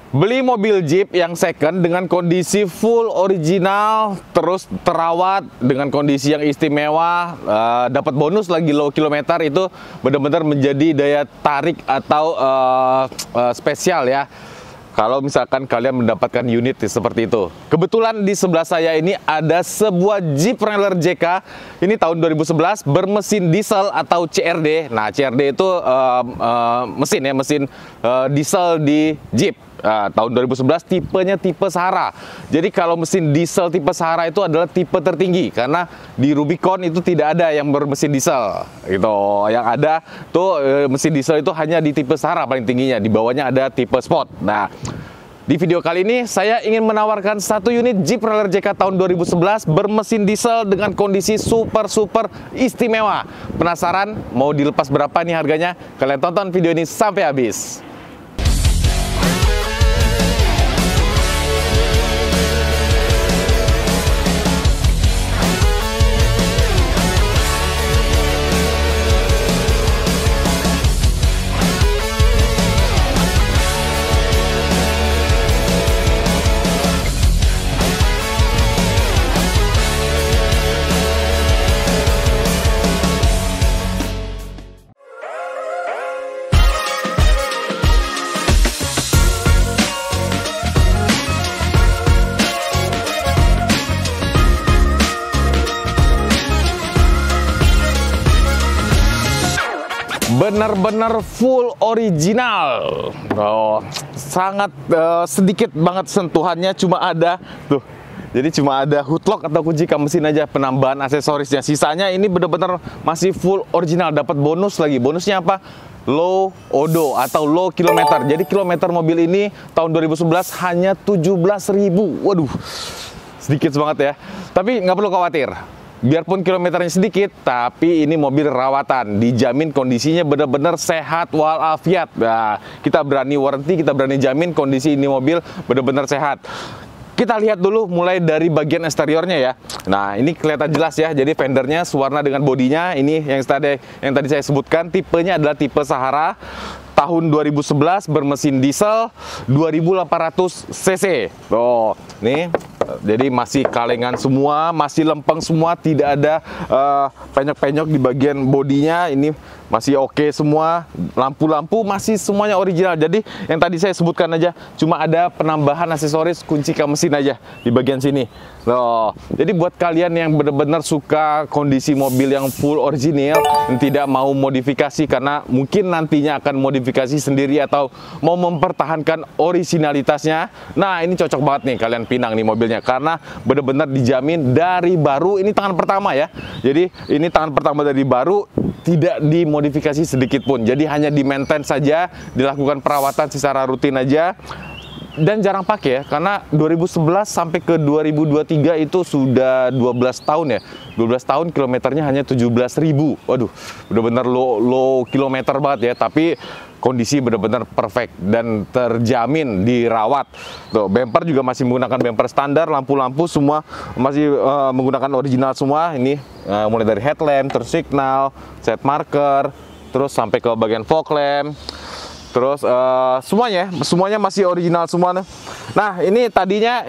Beli mobil Jeep yang second dengan kondisi full original, terus terawat dengan kondisi yang istimewa, dapat bonus lagi low kilometer, itu benar-benar menjadi daya tarik atau spesial ya. Kalau misalkan kalian mendapatkan unit seperti itu. Kebetulan di sebelah saya ini ada sebuah Jeep Wrangler JK. Ini tahun 2011 bermesin diesel atau CRD. Nah, CRD itu mesin diesel di Jeep. Tahun 2011 tipenya tipe Sahara. Jadi kalau mesin diesel tipe Sahara itu adalah tipe tertinggi, karena di Rubicon itu tidak ada yang bermesin diesel gitu. Yang ada tuh mesin diesel itu hanya di tipe Sahara paling tingginya, di bawahnya ada tipe Sport. Nah, di video kali ini saya ingin menawarkan satu unit Jeep Wrangler JK tahun 2011 bermesin diesel dengan kondisi super istimewa. Penasaran mau dilepas berapa nih harganya? Kalian tonton video ini sampai habis. Benar-benar full original. Sangat sedikit banget sentuhannya, cuma ada tuh. Jadi cuma ada hoodlock atau kunci kap mesin aja, penambahan aksesorisnya. Sisanya ini benar-benar masih full original. Dapat bonus lagi. Bonusnya apa? Low odo atau low kilometer. Jadi kilometer mobil ini tahun 2011 hanya 17.000. Waduh, sedikit banget ya. Tapi nggak perlu khawatir. Biarpun kilometernya sedikit, tapi ini mobil rawatan, dijamin kondisinya benar-benar sehat walafiat. Nah, kita berani warranty, kita berani jamin kondisi ini mobil benar-benar sehat. Kita lihat dulu mulai dari bagian eksteriornya ya. Nah, ini kelihatan jelas ya. Jadi fendernya sewarna dengan bodinya. Ini yang tadi saya sebutkan, tipenya adalah tipe Sahara. Tahun 2011 bermesin diesel 2800 cc. Oh, nih. Jadi masih kalengan semua, masih lempeng semua, tidak ada penyok-penyok di bagian bodinya. Ini masih oke semua, lampu-lampu masih semuanya original. Jadi yang tadi saya sebutkan aja, cuma ada penambahan aksesoris kunci kap mesin aja di bagian sini. Loh, jadi buat kalian yang benar-benar suka kondisi mobil yang full original, yang tidak mau modifikasi karena mungkin nantinya akan modifikasi sendiri atau mau mempertahankan originalitasnya, nah ini cocok banget nih kalian pinang nih mobilnya, karena benar-benar dijamin dari baru. Ini tangan pertama ya. Jadi ini tangan pertama dari baru, tidak dimodifikasi sedikit pun. Jadi hanya di maintain saja, dilakukan perawatan secara rutin aja. Dan jarang pakai ya, karena 2011 sampai ke 2023 itu sudah 12 tahun ya. 12 tahun kilometernya hanya 17.000. Waduh, benar-benar low kilometer banget ya. Tapi kondisi benar-benar perfect dan terjamin dirawat. Tuh, bumper juga masih menggunakan bumper standar, lampu-lampu semua masih menggunakan original semua. Ini mulai dari headlamp, terus signal, set marker, terus sampai ke bagian fog lamp. Terus semuanya masih original semua. Nah, ini tadinya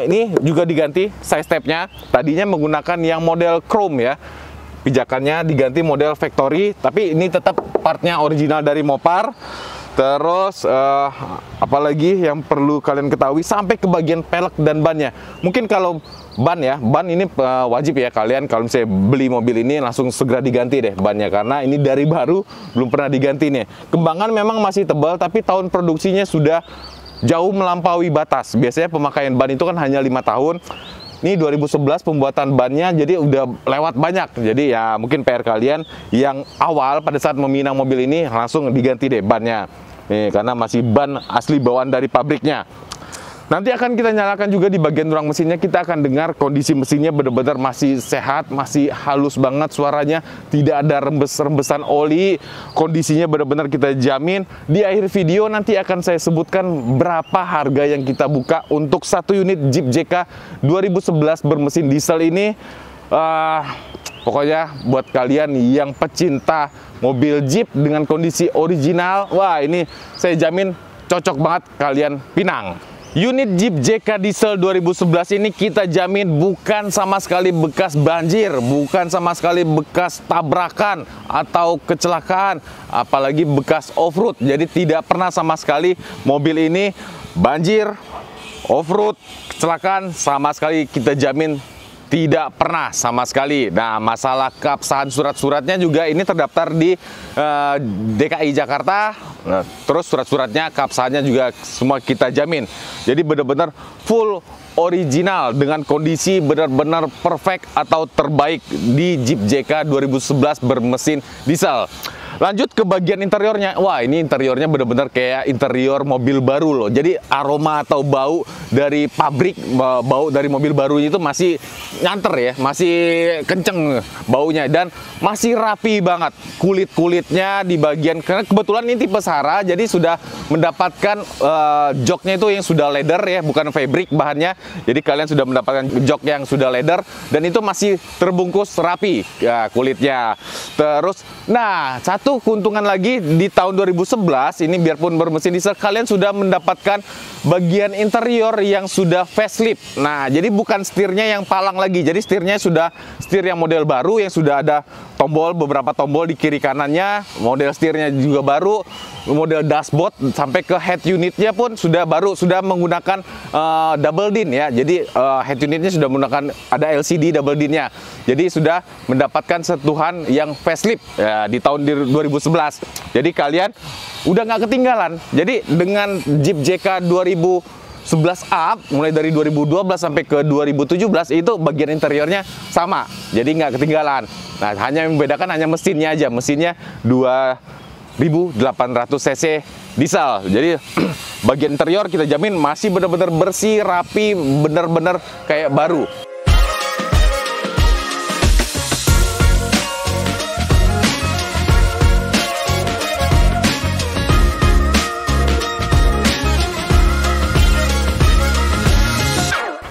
ini juga diganti side stepnya. Tadinya menggunakan yang model chrome ya. Pijakannya diganti model factory, tapi ini tetap partnya original dari Mopar. Terus apalagi yang perlu kalian ketahui sampai ke bagian pelek dan bannya. Mungkin kalau ban ya, ban ini wajib ya kalian kalau misalnya beli mobil ini langsung segera diganti deh bannya, karena ini dari baru belum pernah diganti nih. Kembangan memang masih tebal, tapi tahun produksinya sudah jauh melampaui batas. Biasanya pemakaian ban itu kan hanya 5 tahun. Ini 2011 pembuatan bannya, jadi udah lewat banyak. Jadi ya mungkin PR kalian yang awal pada saat meminang mobil ini langsung diganti deh bannya. Nih, karena masih ban asli bawaan dari pabriknya. Nanti akan kita nyalakan juga di bagian ruang mesinnya. Kita akan dengar kondisi mesinnya benar-benar masih sehat, masih halus banget suaranya, tidak ada rembes-rembesan oli. Kondisinya benar-benar kita jamin. Di akhir video nanti akan saya sebutkan berapa harga yang kita buka untuk satu unit Jeep JK 2011 bermesin diesel ini. Pokoknya buat kalian yang pecinta mobil Jeep dengan kondisi original, wah ini saya jamin cocok banget kalian pinang. Unit Jeep JK Diesel 2011 ini kita jamin bukan sama sekali bekas banjir, bukan sama sekali bekas tabrakan atau kecelakaan, apalagi bekas off-road. Jadi tidak pernah sama sekali mobil ini banjir, off-road, kecelakaan, sama sekali kita jamin tidak pernah sama sekali. Nah, masalah keabsahan surat-suratnya juga ini terdaftar di DKI Jakarta. Nah, terus surat-suratnya, keabsahannya juga semua kita jamin. Jadi benar-benar full original dengan kondisi benar-benar perfect atau terbaik di Jeep JK 2011 bermesin diesel. Lanjut ke bagian interiornya. Wah, ini interiornya benar-benar kayak interior mobil baru loh. Jadi aroma atau bau dari pabrik, bau dari mobil baru itu masih nyanter ya, masih kenceng baunya dan masih rapi banget. Kulit-kulitnya di bagian, karena kebetulan ini tipe Sahara, jadi sudah mendapatkan joknya itu yang sudah leather ya, bukan fabric bahannya. Jadi kalian sudah mendapatkan jok yang sudah leather dan itu masih terbungkus rapi ya kulitnya. Terus, nah satu keuntungan lagi di tahun 2011 ini, biarpun bermesin diesel, kalian sudah mendapatkan bagian interior yang sudah facelift. Nah, jadi bukan setirnya yang palang lagi. Jadi setirnya sudah setir yang model baru yang sudah ada tombol, beberapa tombol di kiri kanannya. Model setirnya juga baru. Model dashboard sampai ke head unitnya pun sudah baru, sudah menggunakan double din ya. Jadi head unitnya sudah menggunakan ada LCD double dinnya. Jadi sudah mendapatkan sentuhan yang facelift ya, di tahun 2011. Jadi kalian udah nggak ketinggalan. Jadi dengan Jeep JK 2011 up, mulai dari 2012 sampai ke 2017 itu bagian interiornya sama. Jadi nggak ketinggalan. Nah, hanya yang membedakan hanya mesinnya aja. Mesinnya 2.800 cc diesel. Jadi bagian interior kita jamin masih benar-benar bersih, rapi, benar-benar kayak baru.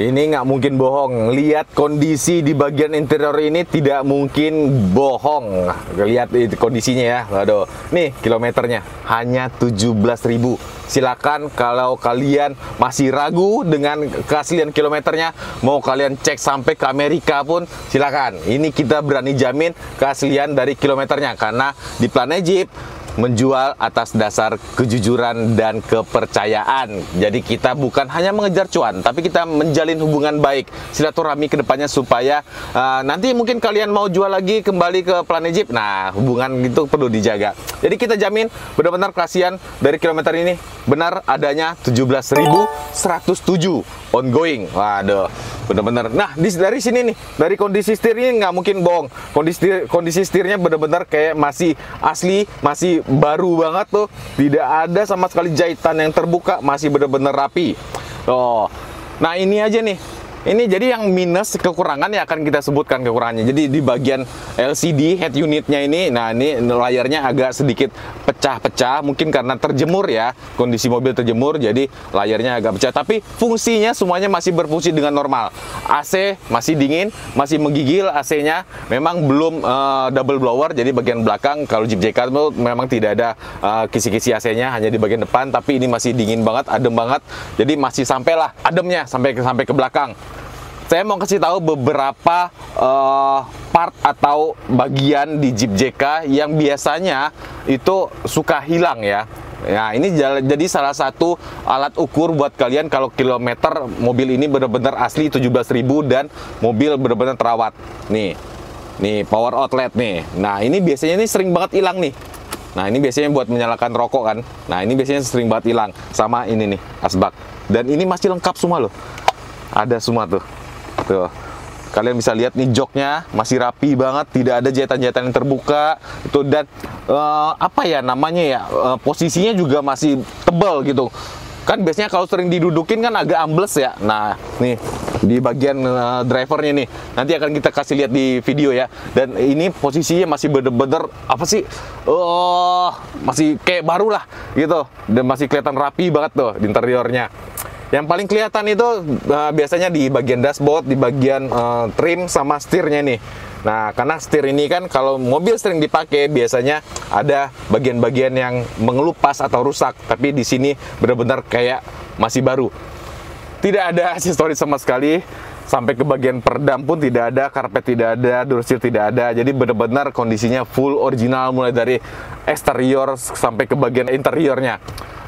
Ini nggak mungkin bohong. Lihat kondisi di bagian interior ini tidak mungkin bohong. Lihat kondisinya ya. Waduh, nih kilometernya hanya 17.000. Silakan kalau kalian masih ragu dengan keaslian kilometernya, mau kalian cek sampai ke Amerika pun silakan. Ini kita berani jamin keaslian dari kilometernya karena di Planet Jeep menjual atas dasar kejujuran dan kepercayaan. Jadi kita bukan hanya mengejar cuan, tapi kita menjalin hubungan baik, silaturahmi ke depannya supaya nanti mungkin kalian mau jual lagi kembali ke Planet Jeep. Nah, hubungan itu perlu dijaga. Jadi kita jamin benar-benar keaslian dari kilometer ini benar adanya 17.107 ongoing. Waduh, benar-benar. Nah, dari sini nih, dari kondisi setir ini nggak mungkin bohong. Kondisi setirnya benar-benar kayak masih asli, masih baru banget tuh. Tidak ada sama sekali jahitan yang terbuka, masih benar-benar rapi. Oh, nah ini aja nih. Ini jadi yang minus, kekurangan ya akan kita sebutkan kekurangannya. Jadi di bagian LCD head unitnya ini, nah ini layarnya agak sedikit pecah-pecah, mungkin karena terjemur ya, kondisi mobil terjemur, jadi layarnya agak pecah. Tapi fungsinya semuanya masih berfungsi dengan normal. AC masih dingin, masih menggigil AC-nya. Memang belum double blower, jadi bagian belakang kalau Jeep JK itu memang tidak ada kisi-kisi AC-nya, hanya di bagian depan. Tapi ini masih dingin banget, adem banget. Jadi masih sampailah ademnya sampai ke belakang. Saya mau kasih tahu beberapa part atau bagian di Jeep JK yang biasanya itu suka hilang ya. Nah, ini jadi salah satu alat ukur buat kalian kalau kilometer mobil ini benar-benar asli 17.000 dan mobil benar-benar terawat. Nih power outlet nih. Nah, ini biasanya sering banget hilang nih. Nah, ini biasanya buat menyalakan rokok kan. Nah, ini biasanya sering banget hilang. Sama ini nih, asbak. Dan ini masih lengkap semua loh. Ada semua tuh. Tuh, kalian bisa lihat nih joknya masih rapi banget, tidak ada jahitan-jahitan yang terbuka itu, dan apa ya namanya ya, posisinya juga masih tebal gitu kan. Biasanya kalau sering didudukin kan agak ambles ya. Nah, nih di bagian drivernya nih, nanti akan kita kasih lihat di video ya. Dan ini posisinya masih bener-bener apa sih, masih kayak baru lah gitu, dan masih kelihatan rapi banget tuh di interiornya. Yang paling kelihatan itu biasanya di bagian dashboard, di bagian trim sama setirnya nih. Nah, karena setir ini kan kalau mobil sering dipakai biasanya ada bagian-bagian yang mengelupas atau rusak, tapi di sini benar-benar kayak masih baru. Tidak ada aksesoris sama sekali, sampai ke bagian peredam pun tidak ada, karpet tidak ada, door seal tidak ada. Jadi benar-benar kondisinya full original mulai dari eksterior sampai ke bagian interiornya.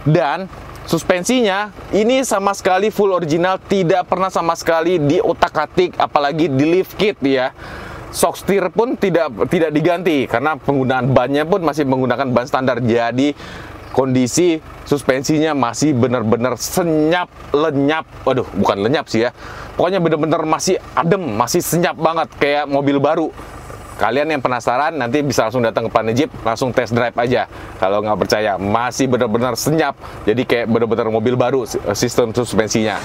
Dan suspensinya ini sama sekali full original, tidak pernah sama sekali diotak-atik, apalagi di lift kit ya. Shock steer pun tidak diganti karena penggunaan bannya pun masih menggunakan ban standar. Jadi kondisi suspensinya masih benar-benar senyap, lenyap. Waduh, bukan lenyap sih ya. Pokoknya benar-benar masih adem, masih senyap banget kayak mobil baru. Kalian yang penasaran nanti bisa langsung datang ke Planet Jeep, langsung test drive aja. Kalau nggak percaya, masih benar-benar senyap. Jadi kayak benar-benar mobil baru sistem suspensinya.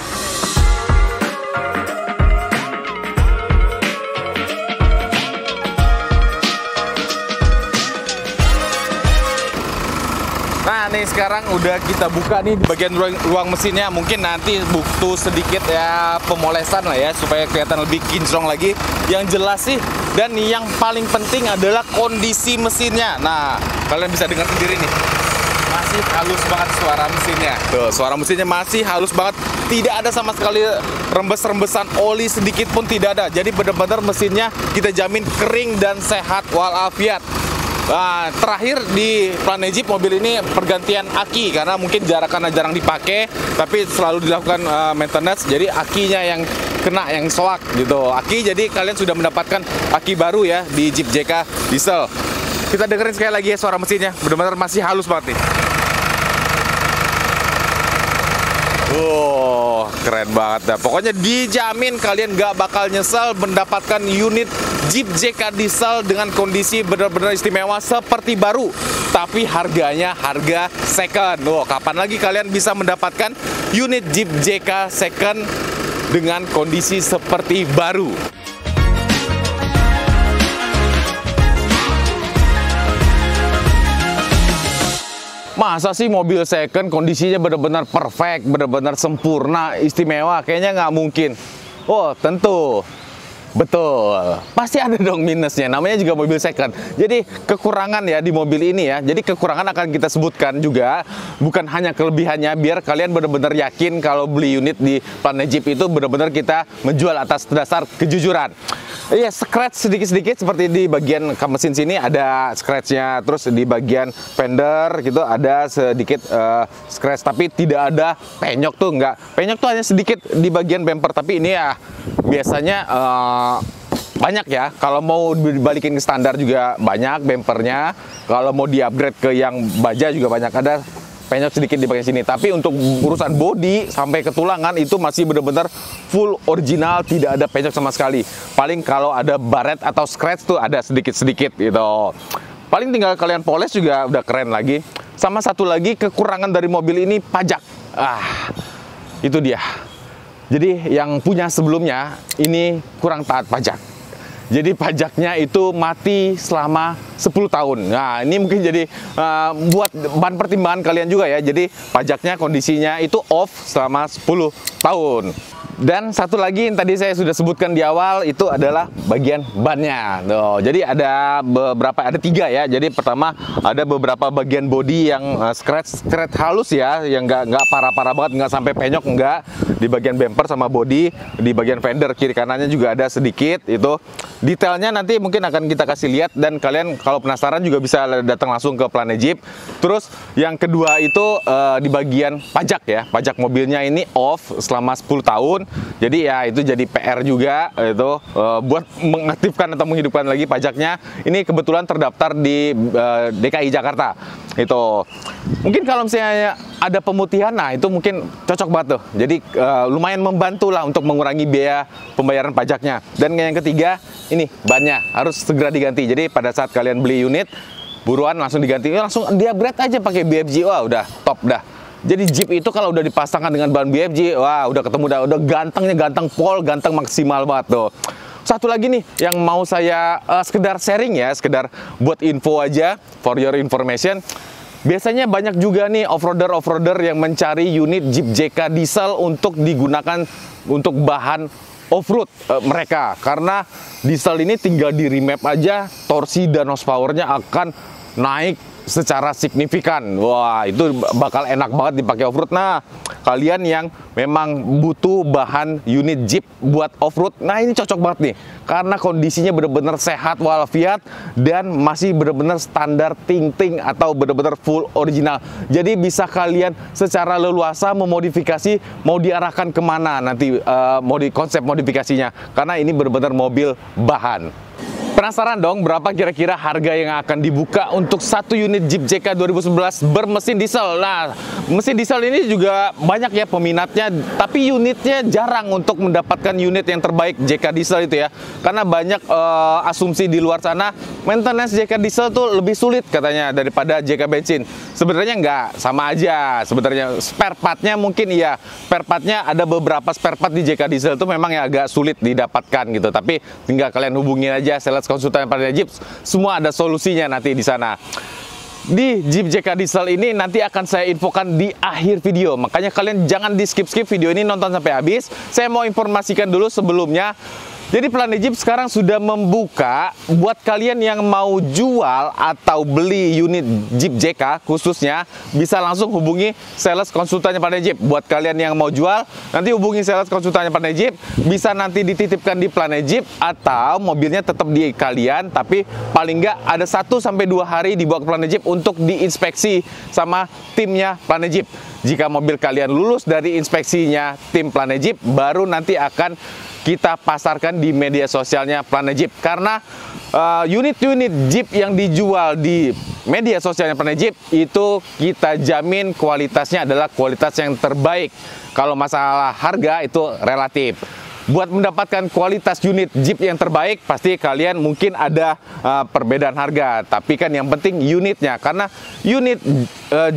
Nah, nih sekarang udah kita buka nih di bagian ruang mesinnya. Mungkin nanti butuh sedikit ya pemolesan lah ya, supaya kelihatan lebih kinclong lagi. Yang jelas sih, dan yang paling penting adalah kondisi mesinnya. Nah, kalian bisa dengar sendiri nih, masih halus banget suara mesinnya. Tuh, suara mesinnya masih halus banget. Tidak ada sama sekali rembes-rembesan oli sedikit pun tidak ada. Jadi benar-benar mesinnya kita jamin kering dan sehat walafiat. Nah, terakhir di Planet Jeep mobil ini pergantian aki karena mungkin karena jarang dipakai, tapi selalu dilakukan maintenance. Jadi akinya yang kena, yang soak gitu. Aki, jadi kalian sudah mendapatkan aki baru ya di Jeep JK diesel. Kita dengerin sekali lagi ya suara mesinnya, benar-benar masih halus banget nih. Wow, keren banget dah. Pokoknya dijamin kalian gak bakal nyesal mendapatkan unit Jeep JK diesel dengan kondisi benar-benar istimewa seperti baru. Tapi harganya harga second. Wow, kapan lagi kalian bisa mendapatkan unit Jeep JK second dengan kondisi seperti baru? Masa sih mobil second kondisinya benar-benar perfect, benar-benar sempurna, istimewa? Kayaknya nggak mungkin. Oh, tentu. Betul. Pasti ada dong minusnya. Namanya juga mobil second. Jadi kekurangan ya di mobil ini ya. Jadi kekurangan akan kita sebutkan juga. Bukan hanya kelebihannya, biar kalian benar-benar yakin kalau beli unit di Planet Jeep itu benar-benar kita menjual atas dasar kejujuran. Iya, scratch sedikit-sedikit seperti di bagian kap mesin sini ada scratchnya, terus di bagian fender gitu ada sedikit scratch, tapi tidak ada penyok tuh, enggak. Penyok tuh hanya sedikit di bagian bumper, tapi ini ya biasanya banyak ya. Kalau mau dibalikin ke standar juga banyak bumpernya. Kalau mau di-upgrade ke yang baja juga banyak, ada penyok sedikit di bagian sini. Tapi untuk urusan bodi sampai ke tulangan itu masih benar-benar full original, tidak ada penyok sama sekali. Paling kalau ada baret atau scratch tuh ada sedikit-sedikit gitu. Paling tinggal kalian poles juga udah keren lagi. Sama satu lagi kekurangan dari mobil ini, pajak. Itu dia. Jadi yang punya sebelumnya ini kurang taat pajak. Jadi pajaknya itu mati selama 10 tahun. Nah, ini mungkin jadi buat bahan pertimbangan kalian juga ya. Jadi pajaknya kondisinya itu off selama 10 tahun. Dan satu lagi yang tadi saya sudah sebutkan di awal itu adalah bagian bannya. Tuh, jadi ada tiga ya. Jadi pertama ada beberapa bagian bodi yang scratch halus ya, yang nggak parah-parah banget, nggak sampai penyok, nggak. Di bagian bumper sama bodi, di bagian fender kiri kanannya juga ada sedikit. Itu detailnya nanti mungkin akan kita kasih lihat, dan kalian kalau penasaran juga bisa datang langsung ke Planet Jeep. Terus yang kedua itu di bagian pajak ya. Pajak mobilnya ini off selama 10 tahun. Jadi ya itu jadi PR juga itu buat mengaktifkan atau menghidupkan lagi pajaknya. Ini kebetulan terdaftar di DKI Jakarta. Itu mungkin kalau misalnya ada pemutihan, nah itu mungkin cocok banget tuh. Jadi lumayan membantu lah untuk mengurangi biaya pembayaran pajaknya. Dan yang ketiga, ini bannya harus segera diganti. Jadi pada saat kalian beli unit, buruan langsung diganti, langsung di-upgrade aja pakai BFG. Wah, udah top dah. Jadi Jeep itu kalau udah dipasangkan dengan ban BFG, wah udah ketemu, udah gantengnya, ganteng pol, ganteng maksimal banget tuh. Satu lagi nih yang mau saya sekedar sharing ya, sekedar buat info aja, for your information. Biasanya banyak juga nih off-roader yang mencari unit Jeep JK diesel untuk digunakan untuk bahan off-road mereka, karena diesel ini tinggal di remap aja torsi dan horsepower-nya akan naik secara signifikan. Wah, itu bakal enak banget dipakai off-road. Nah, kalian yang memang butuh bahan unit Jeep buat off-road, nah ini cocok banget nih, karena kondisinya bener-bener sehat walafiat dan masih bener-bener standar ting-ting atau bener-bener full original. Jadi bisa kalian secara leluasa memodifikasi mau diarahkan kemana nanti konsep modifikasinya, karena ini bener-bener mobil bahan. Penasaran dong berapa kira-kira harga yang akan dibuka untuk satu unit Jeep JK 2011 bermesin diesel? Nah, mesin diesel ini juga banyak ya peminatnya, tapi unitnya jarang untuk mendapatkan unit yang terbaik JK diesel itu ya. Karena banyak asumsi di luar sana, maintenance JK diesel tuh lebih sulit katanya daripada JK bensin. Sebenarnya enggak, sama aja. Sebenarnya spare partnya mungkin iya, spare partnya ada beberapa spare part di JK diesel itu memang ya agak sulit didapatkan gitu. Tapi tinggal kalian hubungin aja sales konsultan pada Jeep, semua ada solusinya nanti di sana. Di Jeep JK diesel ini nanti akan saya infokan di akhir video, makanya kalian jangan di skip-skip video ini, nonton sampai habis. Saya mau informasikan dulu sebelumnya. Jadi Planet Jeep sekarang sudah membuka buat kalian yang mau jual atau beli unit Jeep JK khususnya, bisa langsung hubungi sales konsultannya Planet Jeep. Buat kalian yang mau jual, nanti hubungi sales konsultannya Planet Jeep, bisa nanti dititipkan di Planet Jeep atau mobilnya tetap di kalian, tapi paling nggak ada 1-2 hari dibawa ke Planet Jeep untuk diinspeksi sama timnya Planet Jeep. Jika mobil kalian lulus dari inspeksinya tim Planet Jeep, baru nanti akan kita pasarkan di media sosialnya Planet Jeep. Karena unit-unit Jeep yang dijual di media sosialnya Planet Jeep itu kita jamin kualitasnya adalah kualitas yang terbaik. Kalau masalah harga itu relatif. Buat mendapatkan kualitas unit Jeep yang terbaik, pasti kalian mungkin ada perbedaan harga. Tapi kan yang penting unitnya, karena unit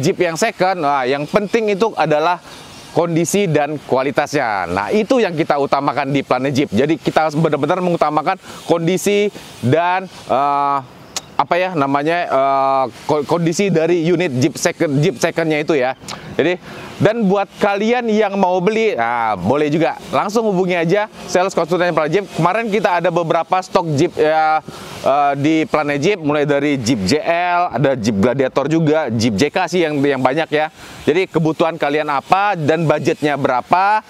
Jeep yang second, yang penting itu adalah kondisi dan kualitasnya. Nah, itu yang kita utamakan di Planet Jeep. Jadi kita benar-benar mengutamakan kondisi dan kondisi dari unit Jeep secondnya itu ya. Jadi, dan buat kalian yang mau beli, nah boleh juga langsung hubungi aja sales konsultannya Planet Jeep. Kemarin kita ada beberapa stok Jeep di Planet Jeep, mulai dari Jeep JL, ada Jeep Gladiator juga, Jeep JK sih yang banyak ya. Jadi kebutuhan kalian apa dan budgetnya berapa,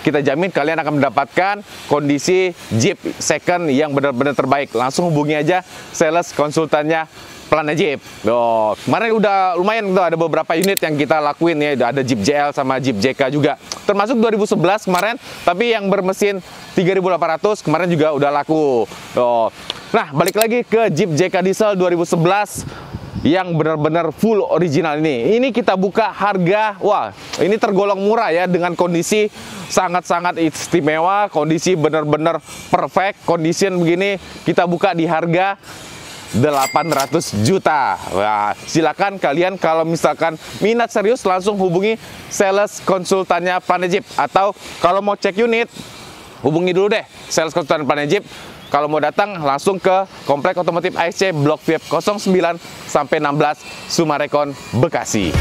kita jamin kalian akan mendapatkan kondisi Jeep second yang benar-benar terbaik. Langsung hubungi aja sales konsultannya Planet Jeep. Loh, kemarin udah lumayan tuh, ada beberapa unit yang kita lakuin ya, ada Jeep JL sama Jeep JK juga. Termasuk 2011 kemarin, tapi yang bermesin 3.800 kemarin juga udah laku. Loh. Nah, balik lagi ke Jeep JK diesel 2011 yang benar-benar full original ini. Ini kita buka harga, wah, ini tergolong murah ya, dengan kondisi sangat-sangat istimewa, kondisi benar-benar perfect, condition begini, kita buka di harga 800 juta. Wah, silakan kalian kalau misalkan minat serius langsung hubungi sales konsultannya Planet Jeep, atau kalau mau cek unit hubungi dulu deh sales konsultan Planet Jeep. Kalau mau datang langsung ke Komplek Otomotif ASC Blok VIP 09 sampai 16 Sumarekon, Bekasi.